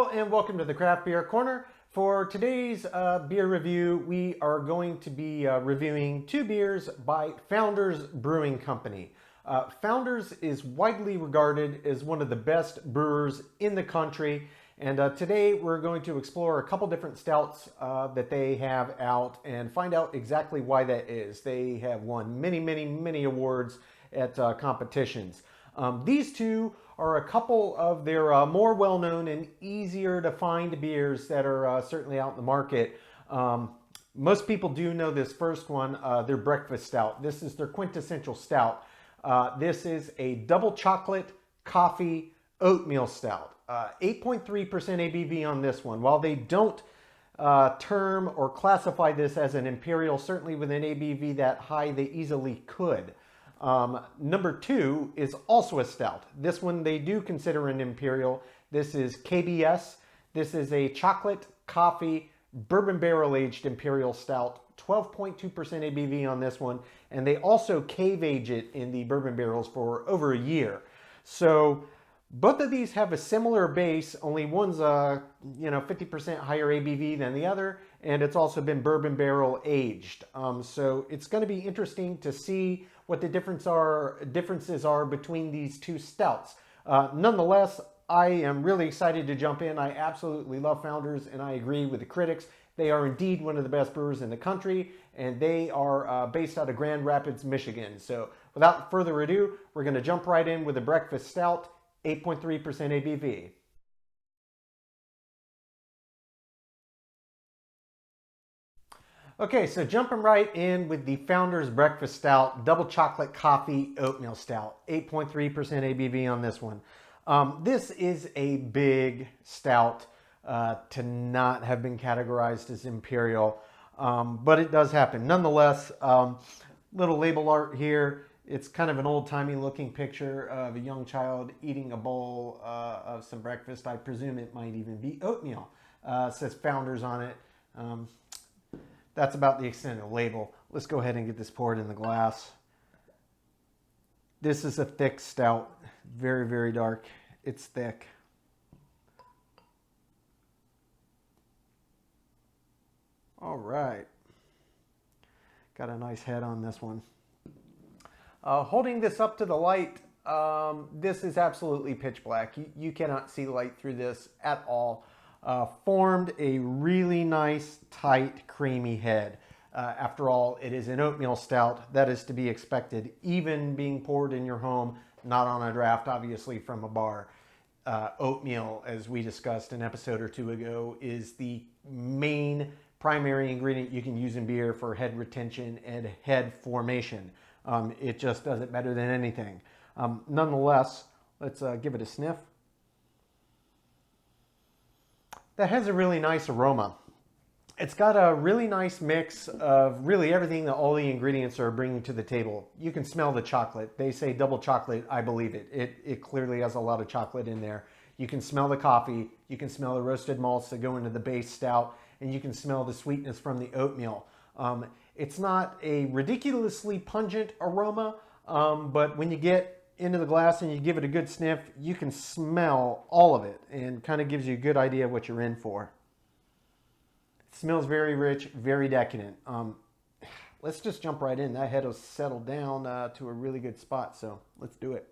Hello and welcome to the Craft Beer Corner. For today's beer review, we are going to be reviewing two beers by Founders Brewing Company. Founders is widely regarded as one of the best brewers in the country, and today we're going to explore a couple different stouts that they have out and find out exactly why that is. They have won many awards at competitions. These two are a couple of their more well-known and easier to find beers that are certainly out in the market. Most people do know this first one, their breakfast stout. This is their quintessential stout. This is a double chocolate coffee oatmeal stout. 8.3% ABV on this one. While they don't term or classify this as an imperial, certainly with an ABV that high, they easily could. Number two is also a stout. This one they do consider an imperial. This is KBS. This is a chocolate coffee bourbon barrel aged imperial stout. 12.2% ABV on this one, and they also cave age it in the bourbon barrels for over a year. So both of these have a similar base, only one's 50% higher ABV than the other, and it's also been bourbon barrel aged. So it's going to be interesting to see what the differences are between these two stouts. Nonetheless, I am really excited to jump in. I absolutely love Founders, and I agree with the critics. They are indeed one of the best brewers in the country, and they are based out of Grand Rapids, Michigan. So without further ado, we're going to jump right in with a breakfast stout, 8.3% ABV. Okay, so jumping right in with the Founders Breakfast Stout, double chocolate coffee oatmeal stout, 8.3% ABV on this one. This is a big stout to not have been categorized as imperial, but it does happen. Nonetheless, little label art here. It's kind of an old-timey looking picture of a young child eating a bowl of some breakfast. I presume it might even be oatmeal. It says Founders on it. That's about the extent of the label. Let's go ahead and get this poured in the glass. This is a thick stout, very dark. It's thick. All right. Got a nice head on this one. Holding this up to the light, this is absolutely pitch black. You cannot see light through this at all. Formed a really nice, tight, creamy head. After all, it is an oatmeal stout. That is to be expected, even being poured in your home, not on a draft, obviously, from a bar. Oatmeal, as we discussed an episode or two ago, is the main primary ingredient you can use in beer for head retention and head formation. It just does it better than anything. Nonetheless, let's give it a sniff. That has a really nice aroma. It's got a really nice mix of really everything that all the ingredients are bringing to the table. You can smell the chocolate. They say double chocolate. I believe it. It clearly has a lot of chocolate in there. You can smell the coffee. You can smell the roasted malts that go into the base stout, and you can smell the sweetness from the oatmeal. It's not a ridiculously pungent aroma, but when you get into the glass and you give it a good sniff, you can smell all of it and kind of gives you a good idea of what you're in for. It smells very rich, very decadent. Let's just jump right in. That head will settle down to a really good spot, so let's do it.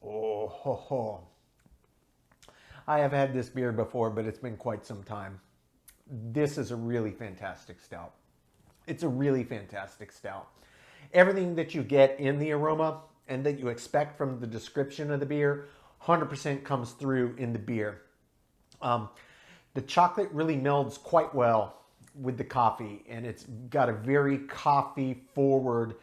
Oh, ho, ho. I have had this beer before, but it's been quite some time. This is a really fantastic stout. It's a really fantastic stout. Everything that you get in the aroma and that you expect from the description of the beer, 100% comes through in the beer. The chocolate really melds quite well with the coffee, and it's got a very coffee-forward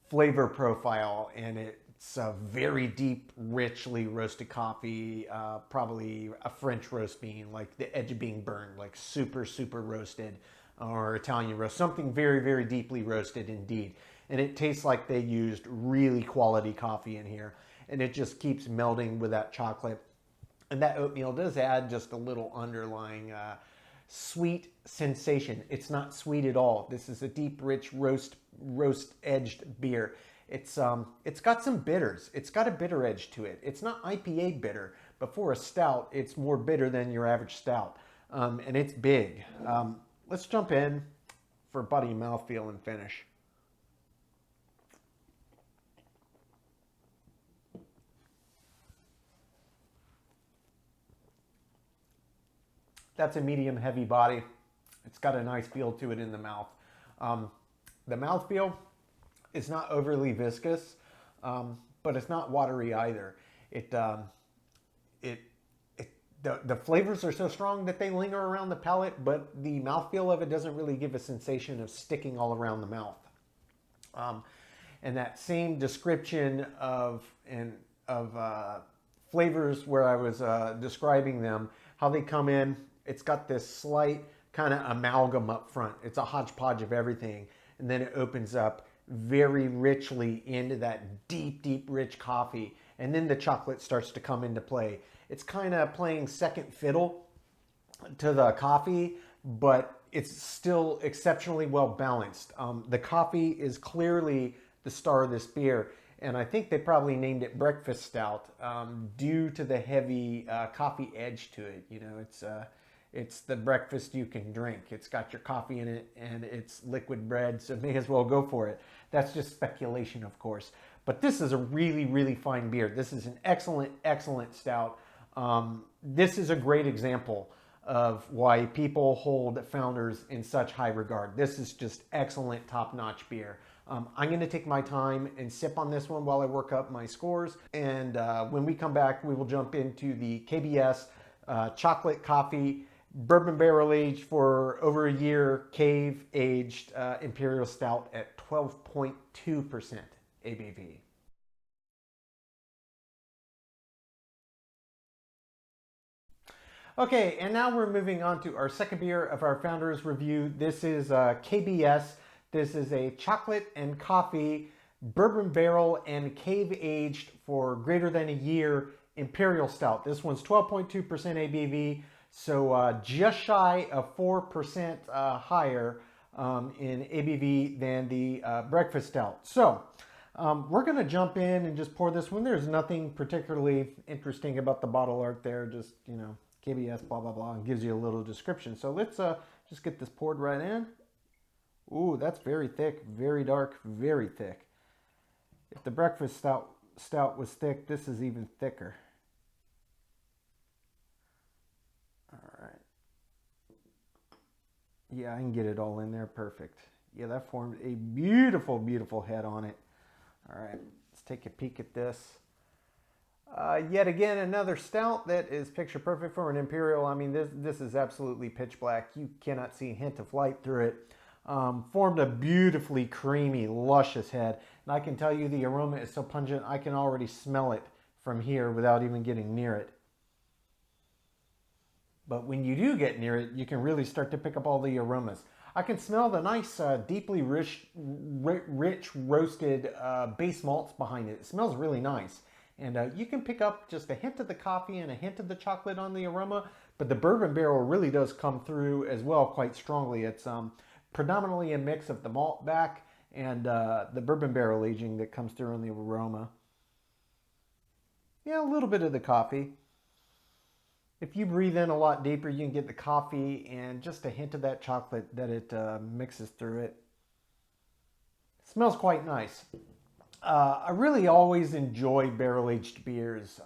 flavor profile, and it's a very deep, richly roasted coffee, probably a French roast bean, like the edge of being burned, like super roasted, or Italian roast, something very deeply roasted indeed. And it tastes like they used really quality coffee in here, and it just keeps melding with that chocolate. And that oatmeal does add just a little underlying sweet sensation. It's not sweet at all. This is a deep, rich roast edged beer. It's got some bitters. It's got a bitter edge to it. It's not IPA bitter, but for a stout, it's more bitter than your average stout, and it's big. Let's jump in for body, mouthfeel, and finish. That's a medium heavy body. It's got a nice feel to it in the mouth. The mouthfeel is not overly viscous, but it's not watery either. The flavors are so strong that they linger around the palate, but the mouthfeel of it doesn't really give a sensation of sticking all around the mouth. And that same description of flavors where I was describing them, how they come in, it's got this slight kind of amalgam up front. It's a hodgepodge of everything. And then it opens up very richly into that deep, deep, rich coffee. And then the chocolate starts to come into play. It's kind of playing second fiddle to the coffee, but it's still exceptionally well balanced. The coffee is clearly the star of this beer. And I think they probably named it Breakfast Stout due to the heavy coffee edge to it. You know, it's the breakfast you can drink. It's got your coffee in it and it's liquid bread, so may as well go for it. That's just speculation, of course. But this is a really, really fine beer. This is an excellent, excellent stout. This is a great example of why people hold Founders in such high regard. This is just excellent, top-notch beer. I'm going to take my time and sip on this one while I work up my scores. And when we come back, we will jump into the KBS chocolate coffee bourbon barrel aged for over a year, cave aged Imperial Stout at 12.2% ABV. Okay, and now we're moving on to our second beer of our Founders review. This is KBS. This is a chocolate and coffee bourbon barrel and cave aged for greater than a year Imperial Stout. This one's 12.2% ABV, so just shy of 4% higher in ABV than the Breakfast Stout. So we're going to jump in and just pour this one. There's nothing particularly interesting about the bottle art there, just, you know, KBS, blah, blah, blah, and gives you a little description. So let's just get this poured right in. Ooh, that's very thick, very dark, very thick. If the Breakfast Stout was thick, this is even thicker. All right. Yeah, I can get it all in there. Perfect. Yeah, that formed a beautiful, beautiful head on it. All right, let's take a peek at this. Yet again, another stout that is picture perfect for an Imperial. I mean, this is absolutely pitch black. You cannot see a hint of light through it. Formed a beautifully creamy, luscious head. And I can tell you the aroma is so pungent, I can already smell it from here without even getting near it. But when you do get near it, you can really start to pick up all the aromas. I can smell the nice, deeply rich roasted base malts behind it. It smells really nice. And you can pick up just a hint of the coffee and a hint of the chocolate on the aroma, but the bourbon barrel really does come through as well quite strongly. It's predominantly a mix of the malt back and the bourbon barrel aging that comes through on the aroma. Yeah, a little bit of the coffee. If you breathe in a lot deeper, you can get the coffee and just a hint of that chocolate that it mixes through it. It smells quite nice. I really always enjoy barrel-aged beers.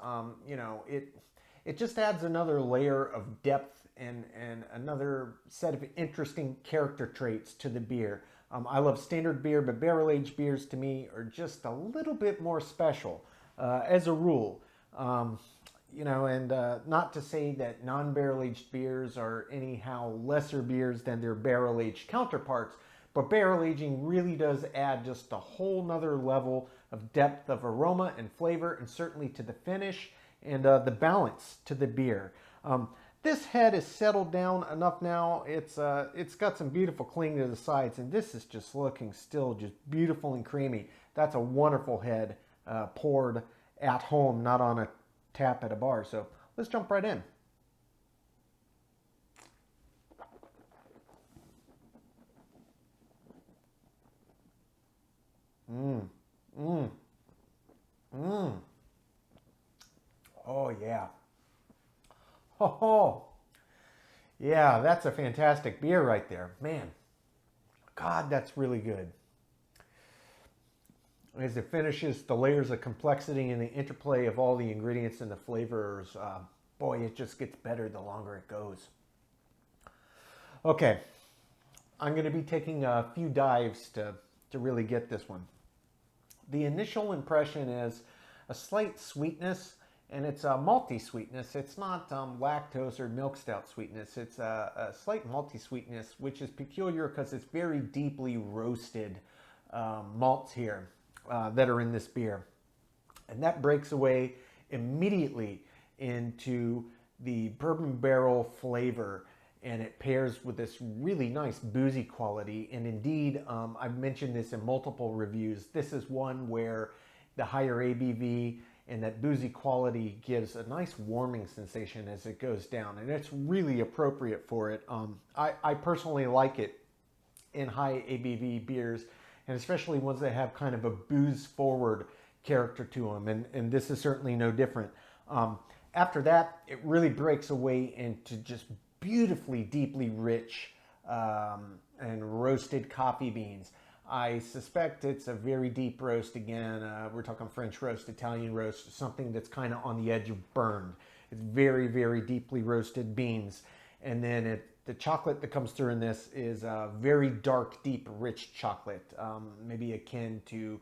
You know, it just adds another layer of depth and another set of interesting character traits to the beer. I love standard beer, but barrel-aged beers to me are just a little bit more special as a rule. You know, and not to say that non-barrel-aged beers are anyhow lesser beers than their barrel-aged counterparts, but barrel aging really does add just a whole nother level of depth of aroma and flavor, and certainly to the finish and the balance to the beer. This head is settled down enough now. It's got some beautiful cling to the sides, and this is just looking still just beautiful and creamy. That's a wonderful head poured at home, not on a tap at a bar. So let's jump right in. Oh, yeah, that's a fantastic beer right there. Man, God, that's really good. As it finishes, the layers of complexity and the interplay of all the ingredients and the flavors, boy, it just gets better the longer it goes. Okay, I'm going to be taking a few dives to really get this one. The initial impression is a slight sweetness, and it's a malty sweetness. It's not lactose or milk stout sweetness. It's a slight malty sweetness, which is peculiar because it's very deeply roasted malts here that are in this beer. And that breaks away immediately into the bourbon barrel flavor, and it pairs with this really nice boozy quality. And indeed, I've mentioned this in multiple reviews. This is one where the higher ABV and that boozy quality gives a nice warming sensation as it goes down, and it's really appropriate for it. I personally like it in high ABV beers, and especially ones that have kind of a booze forward character to them, and this is certainly no different. After that, it really breaks away into just beautifully deeply rich and roasted coffee beans. I suspect it's a very deep roast again. We're talking French roast, Italian roast, something that's kind of on the edge of burned. It's very, very deeply roasted beans. And then the chocolate that comes through in this is a very dark, deep, rich chocolate, maybe akin to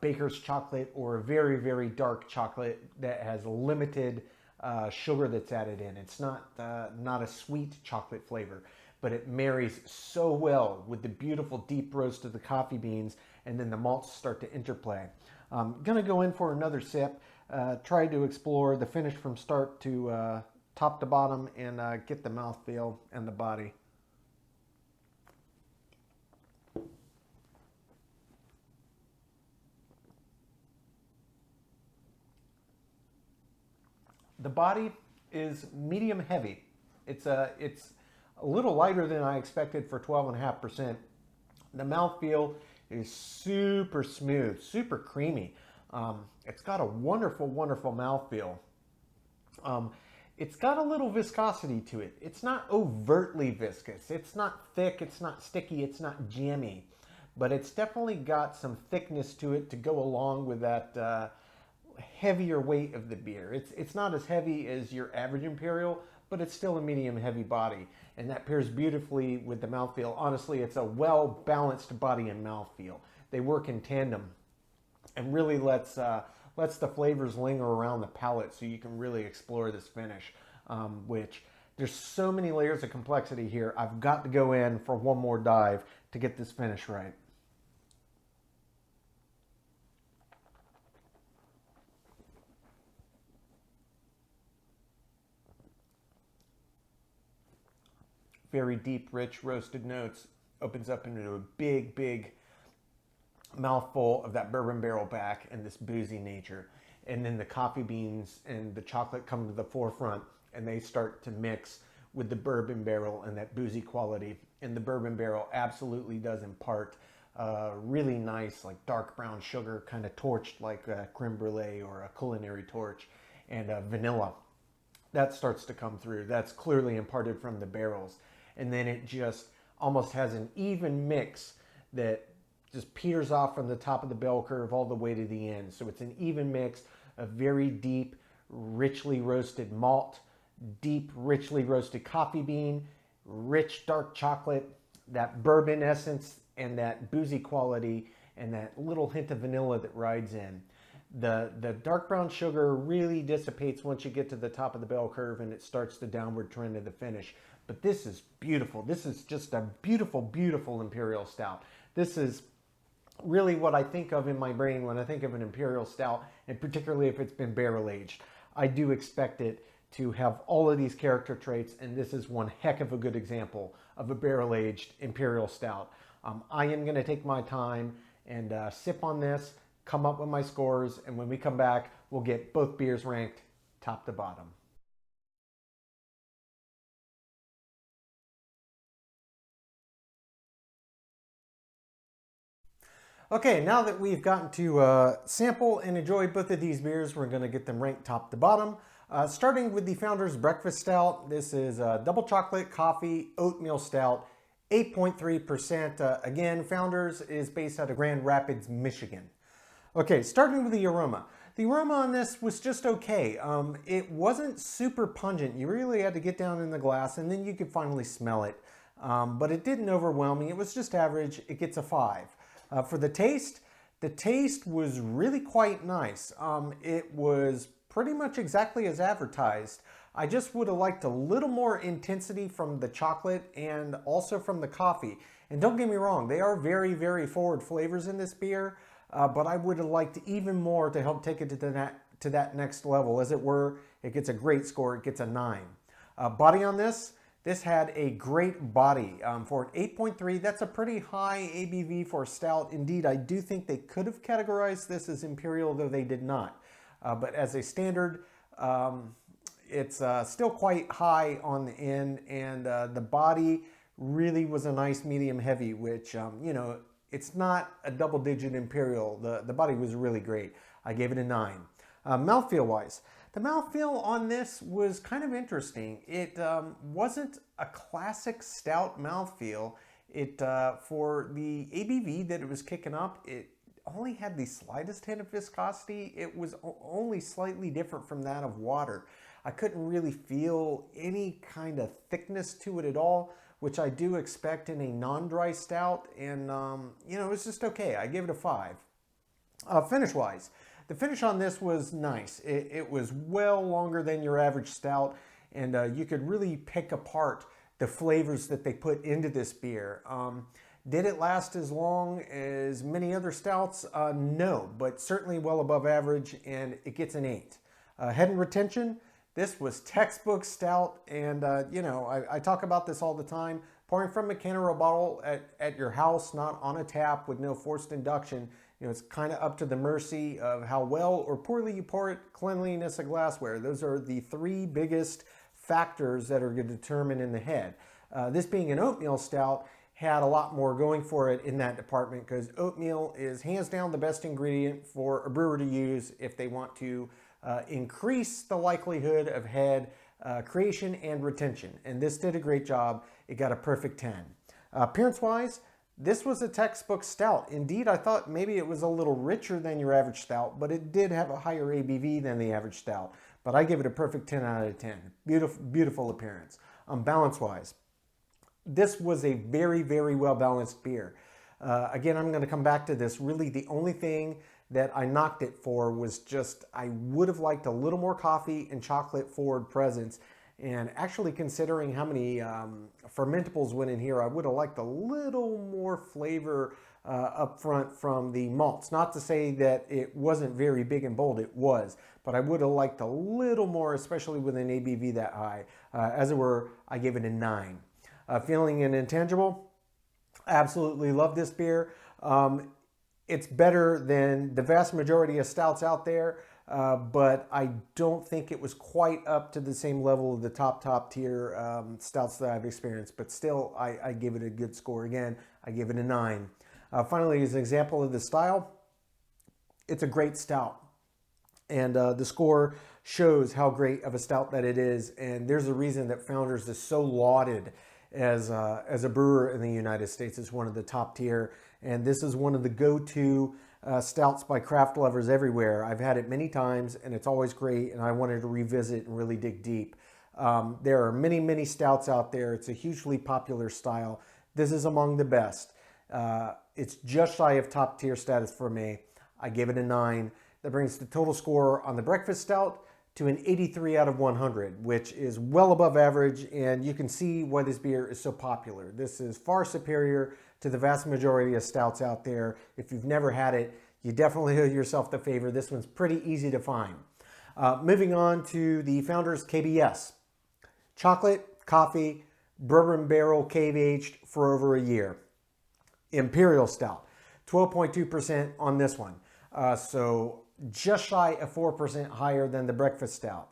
baker's chocolate, or a very, very dark chocolate that has limited sugar that's added in. It's not a sweet chocolate flavor, but it marries so well with the beautiful deep roast of the coffee beans, and then the malts start to interplay. I'm gonna go in for another sip, try to explore the finish from start to top to bottom, and get the mouthfeel and the body. The body is medium heavy. It's a little lighter than I expected for 12.5%. The mouthfeel is super smooth, super creamy. It's got a wonderful, wonderful mouthfeel. It's got a little viscosity to it. It's not overtly viscous. It's not thick, it's not sticky, it's not jammy. But it's definitely got some thickness to it to go along with that heavier weight of the beer. It's not as heavy as your average Imperial, but it's still a medium heavy body, and that pairs beautifully with the mouthfeel. Honestly, it's a well-balanced body and mouthfeel. They work in tandem, and really lets the flavors linger around the palate so you can really explore this finish, which there's so many layers of complexity here. I've got to go in for one more dive to get this finish right. Very deep, rich, roasted notes. Opens up into a big, big mouthful of that bourbon barrel back and this boozy nature. And then the coffee beans and the chocolate come to the forefront, and they start to mix with the bourbon barrel and that boozy quality. And the bourbon barrel absolutely does impart really nice, like dark brown sugar, kind of torched like a creme brulee or a culinary torch, and vanilla. That starts to come through. That's clearly imparted from the barrels. And then it just almost has an even mix that just peters off from the top of the bell curve all the way to the end. So it's an even mix of very deep, richly roasted malt, deep, richly roasted coffee bean, rich dark chocolate, that bourbon essence, and that boozy quality, and that little hint of vanilla that rides in. The dark brown sugar really dissipates once you get to the top of the bell curve, and it starts the downward trend of the finish. But this is beautiful. This is just a beautiful, beautiful Imperial Stout. This is really what I think of in my brain when I think of an Imperial Stout, and particularly if it's been barrel aged. I do expect it to have all of these character traits, and this is one heck of a good example of a barrel aged Imperial Stout. I am going to take my time and sip on this, come up with my scores, and when we come back, we'll get both beers ranked top to bottom. Okay, now that we've gotten to sample and enjoy both of these beers, we're going to get them ranked top to bottom. Starting with the Founders Breakfast Stout, this is a double chocolate coffee oatmeal stout, 8.3%. Again, Founders is based out of Grand Rapids, Michigan. Okay, starting with the aroma. The aroma on this was just okay. It wasn't super pungent. You really had to get down in the glass and then you could finally smell it. But it didn't overwhelm me. It was just average. It gets a 5. For the taste was really quite nice. It was pretty much exactly as advertised. I just would have liked a little more intensity from the chocolate and also from the coffee. And don't get me wrong, they are very, very forward flavors in this beer. But I would have liked even more to help take it to that next level. As it were, it gets a great score. It gets a 9. Body on this had a great body. For an 8.3, that's a pretty high ABV for a stout. Indeed, I do think they could have categorized this as Imperial, though they did not. But as a standard, it's still quite high on the end, and the body really was a nice medium heavy, which, you know, it's not a double-digit Imperial. The body was really great. I gave it a 9. Mouthfeel wise, the mouthfeel on this was kind of interesting. It wasn't a classic stout mouthfeel. For the ABV that it was kicking up, it only had the slightest hint of viscosity. It was only slightly different from that of water. I couldn't really feel any kind of thickness to it at all, which I do expect in a non-dry stout, and you know, it was just okay. I gave it a 5. Finish-wise, the finish on this was nice. It was well longer than your average stout, and you could really pick apart the flavors that they put into this beer. Did it last as long as many other stouts? No, but certainly well above average, and it gets an 8. Head and retention. This was textbook stout, and you know, I talk about this all the time. Pouring from a can or a bottle at your house, not on a tap with no forced induction, you know, it's kind of up to the mercy of how well or poorly you pour it. Cleanliness of glassware. Those are the 3 biggest factors that are going to determine in the head. This being an oatmeal stout had a lot more going for it in that department, because oatmeal is hands down the best ingredient for a brewer to use if they want to increase the likelihood of head creation and retention. And this did a great job. It got a perfect 10. Appearance-wise, this was a textbook stout. Indeed, I thought maybe it was a little richer than your average stout, but it did have a higher ABV than the average stout. But I give it a perfect 10 out of 10. Beautiful, beautiful appearance. Balance-wise, this was a very, very well-balanced beer. Again, I'm going to come back to this. Really, the only thing that I knocked it for was just, I would have liked a little more coffee and chocolate forward presence. And actually, considering how many fermentables went in here, I would have liked a little more flavor up front from the malts. Not to say that it wasn't very big and bold, it was. But I would have liked a little more, especially with an ABV that high. As it were, I gave it a 9. Feeling an intangible, absolutely love this beer. It's better than the vast majority of stouts out there, but I don't think it was quite up to the same level of the top tier stouts that I've experienced, but still I give it a good score. Again, I give it a 9. Finally, as an example of the style, it's a great stout, and the score shows how great of a stout that it is, and there's a reason that Founders is so lauded as a brewer in the United States. It's one of the top tier, and this is one of the go-to stouts by craft lovers everywhere. I've had it many times, and it's always great, and I wanted to revisit and really dig deep. There are many, many stouts out there. It's a hugely popular style. This is among the best. It's just shy of top tier status for me. I give it a 9. That brings the total score on the breakfast stout to an 83 out of 100, which is well above average, and you can see why this beer is so popular. This is far superior to the vast majority of stouts out there. If you've never had it, you definitely owe yourself the favor. This one's pretty easy to find. Moving on to the Founders KBS. Chocolate, coffee, bourbon barrel cave aged for over a year. Imperial Stout, 12.2% on this one. So just shy of 4% higher than the breakfast stout.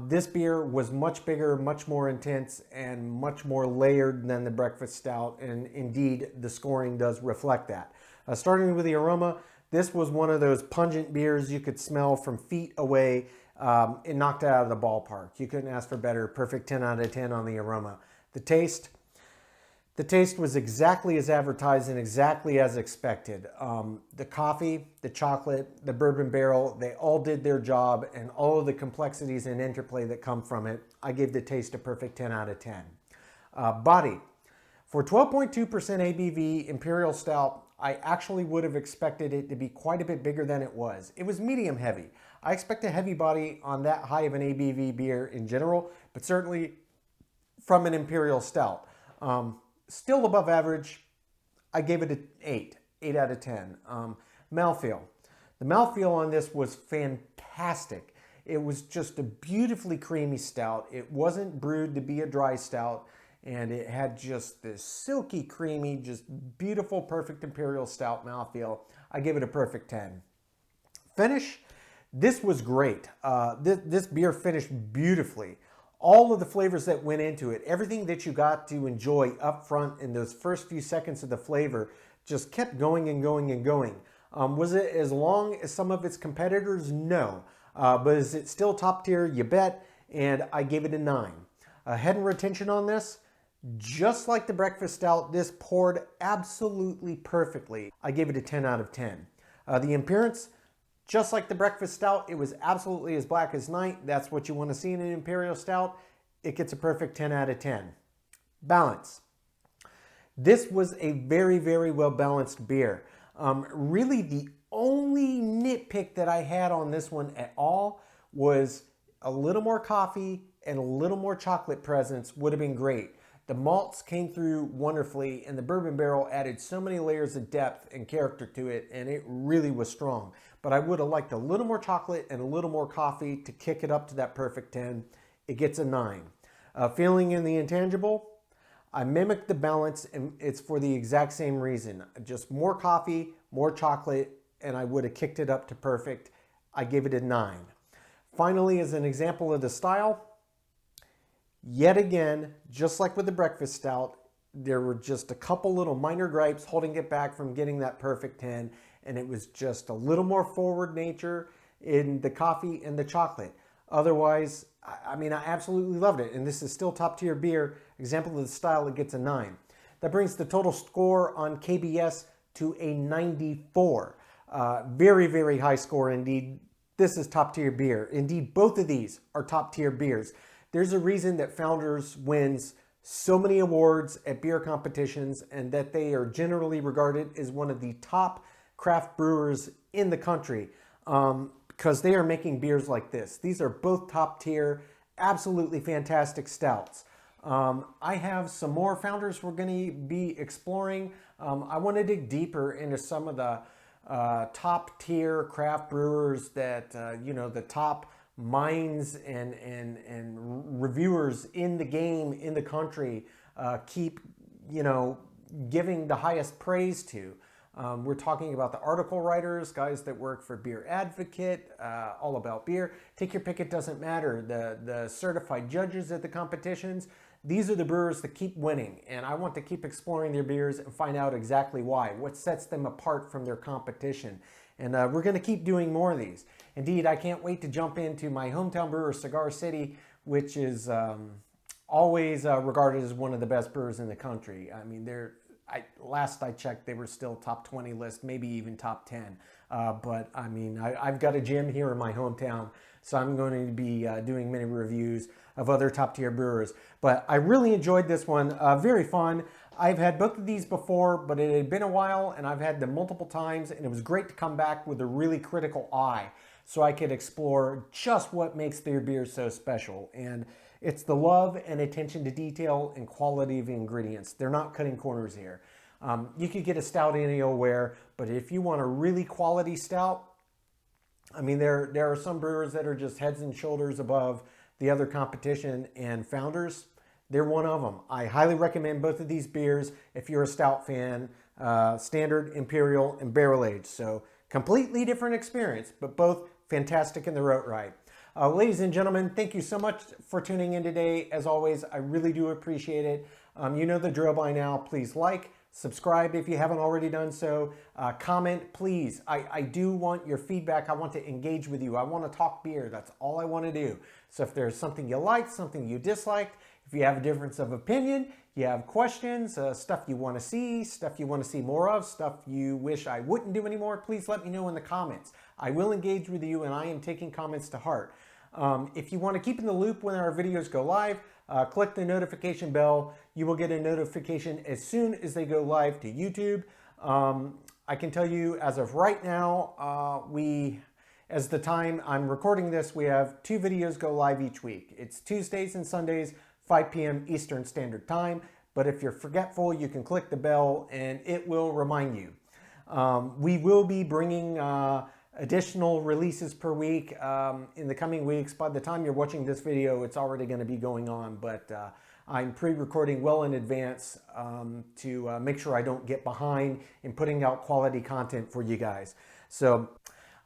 This beer was much bigger, much more intense, and much more layered than the breakfast stout, and indeed the scoring does reflect that. Starting with the aroma, this was one of those pungent beers you could smell from feet away. It knocked it out of the ballpark. You couldn't ask for better. Perfect 10 out of 10 on the aroma. The taste was exactly as advertised and exactly as expected. The coffee, the chocolate, the bourbon barrel, they all did their job, and all of the complexities and interplay that come from it, I gave the taste a perfect 10 out of 10. Body. For 12.2% ABV Imperial Stout, I actually would have expected it to be quite a bit bigger than it was. It was medium heavy. I expect a heavy body on that high of an ABV beer in general, but certainly from an Imperial Stout. Still above average. I gave it an 8 out of 10. Mouthfeel. The mouthfeel on this was fantastic. It was just a beautifully creamy stout. It wasn't brewed to be a dry stout, and it had just this silky, creamy, just beautiful, perfect Imperial Stout mouthfeel. I give it a perfect 10. Finish. This was great. This beer finished beautifully. All of the flavors that went into it, everything that you got to enjoy up front in those first few seconds of the flavor just kept going and going and going. Was it as long as some of its competitors? No. But is it still top tier? You bet. And I gave it a 9. Head and retention on this, just like the breakfast stout, this poured absolutely perfectly. I gave it a 10 out of 10. The appearance, just like the breakfast stout, it was absolutely as black as night. That's what you want to see in an Imperial Stout. It gets a perfect 10 out of 10. Balance. This was a very, very well balanced beer. Really the only nitpick that I had on this one at all was a little more coffee and a little more chocolate presence would have been great. The malts came through wonderfully, and the bourbon barrel added so many layers of depth and character to it, and it really was strong. But I would have liked a little more chocolate and a little more coffee to kick it up to that perfect 10. It gets a 9. Feeling in the intangible, I mimicked the balance, and it's for the exact same reason. Just more coffee, more chocolate, and I would have kicked it up to perfect. I gave it a 9. Finally, as an example of the style, yet again, just like with the breakfast stout, there were just a couple little minor gripes holding it back from getting that perfect 10, and it was just a little more forward nature in the coffee and the chocolate. Otherwise, I mean, I absolutely loved it, and this is still top tier beer. Example of the style, it gets a 9. That brings the total score on KBS to a 94. Very, very high score indeed. This is top tier beer. Indeed, both of these are top tier beers. There's a reason that Founders wins so many awards at beer competitions, and that they are generally regarded as one of the top craft brewers in the country, because they are making beers like this. These are both top tier, absolutely fantastic stouts. I have some more Founders we're going to be exploring. I want to dig deeper into some of the top tier craft brewers that, the top minds and reviewers in the game, in the country, keep, giving the highest praise to. We're talking about the article writers, guys that work for Beer Advocate, All About Beer. Take your pick, it doesn't matter. The certified judges at the competitions, these are the brewers that keep winning, and I want to keep exploring their beers and find out exactly why, what sets them apart from their competition. And we're going to keep doing more of these. Indeed, I can't wait to jump into my hometown brewer, Cigar City, which is always regarded as one of the best brewers in the country. I mean, last I checked, they were still top 20 list, maybe even top 10. But I mean, I've got a gym here in my hometown, so I'm going to be doing many reviews of other top tier brewers. But I really enjoyed this one, very fun. I've had both of these before, but it had been a while, and I've had them multiple times, and it was great to come back with a really critical eye so I could explore just what makes their beers so special. And it's the love and attention to detail and quality of ingredients. They're not cutting corners here. You could get a stout anywhere, but if you want a really quality stout, I mean, there are some brewers that are just heads and shoulders above the other competition, and Founders, they're one of them. I highly recommend both of these beers if you're a stout fan, standard, imperial, and barrel aged. So completely different experience, but both fantastic in their own right. Ladies and gentlemen, thank you so much for tuning in today. As always, I really do appreciate it. You know the drill by now. Please like, Subscribe if you haven't already done so. Comment, please. I do want your feedback. I want to engage with you. I want to talk beer. That's all I want to do. So if there's something you liked, something you disliked, if you have a difference of opinion, you have questions, stuff you want to see, stuff you want to see more of, stuff you wish I wouldn't do anymore, please let me know in the comments. I will engage with you, and I am taking comments to heart. If you want to keep in the loop when our videos go live, click the notification bell. You will get a notification as soon as they go live to YouTube. I can tell you as of right now, as the time I'm recording this, we have 2 videos go live each week. It's Tuesdays and Sundays, 5 p.m. Eastern Standard Time. But if you're forgetful, you can click the bell and it will remind you. We will be bringing additional releases per week in the coming weeks. By the time you're watching this video, it's already going to be going on, but I'm pre-recording well in advance to make sure I don't get behind in putting out quality content for you guys. So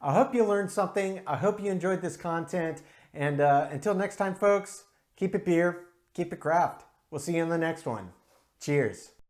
I hope you learned something. I hope you enjoyed this content. And until next time, folks, keep it beer, keep it craft. We'll see you in the next one. Cheers.